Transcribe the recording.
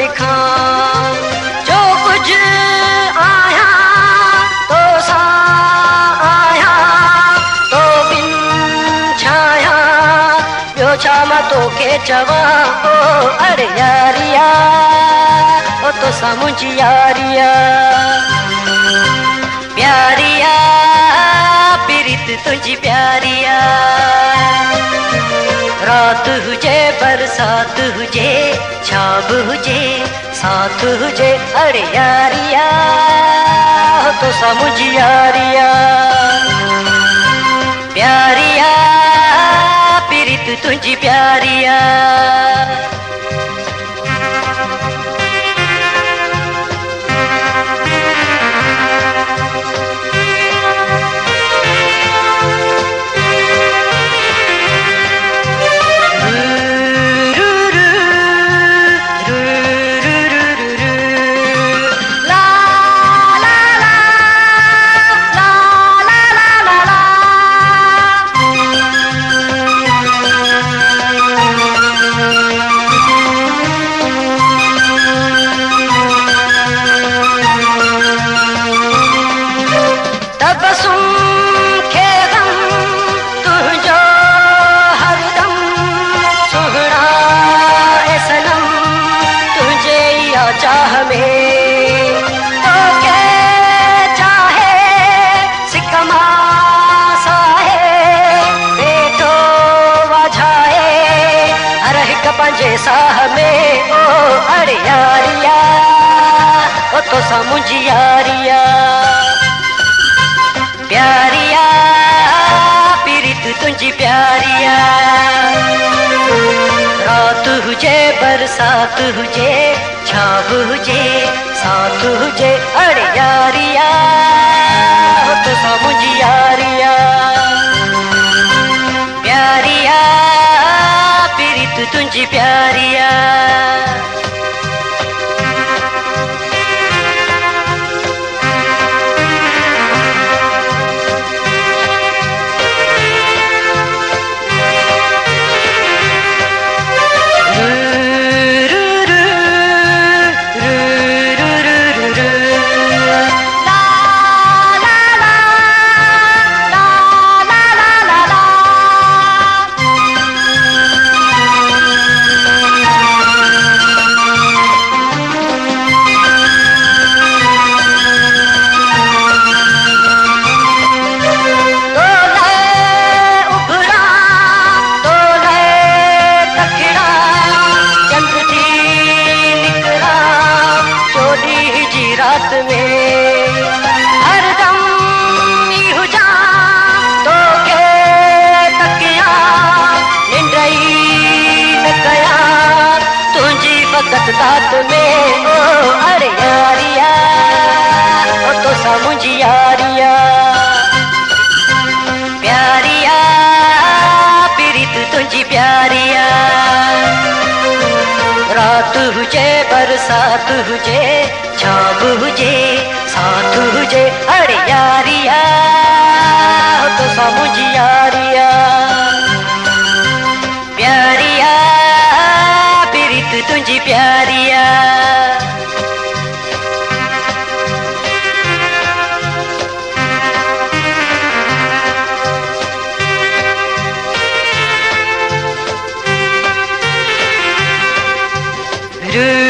दिखाऊं। जो कुछ आया तो सा आया तो बिन छाया ॿियो छा मां तोखे चवां। ओ अरे यारिया ओ तो सा मुंहिंजी यारिया प्यारिया प्रीत तुझी प्यारिया। रात हुजे बरसात हुजे छाव हुजे साथ हुजे अरे यारिया हो तो सा मुंहिंजी यारिया प्यारिया प्रीत तुझी प्यारिया। चाह में तो के चाहे सिकमा साहे बेटो वझाए हर हिक पंहिंजे साह में। ओ अरे यारिया ओ तो सा मुंहिंजी यारिया प्यारिया प्रीत तुझी प्यारिया। रात हुजे बरसात हुजे छाव हुजे साथ हुजे अरे यारिया हो तो सा मुंहिंजी यारिया प्यारिया प्रीत तुझी प्यारिया। रात में हर दम हुजा तो के तकिया निंडई न कया तुझी वक़्त रात में। ओ अरे यारिया ओ तो सा मुंहिंजी यारिया प्यारिया प्रीत तुझी प्यारिया। रात हुजे बरसात हुजे छाव हुजे साथ हुजे अरे यारिया हो तो सा मुंहिंजी यारिया प्यारिया प्रीत तुझी प्यारिया। रू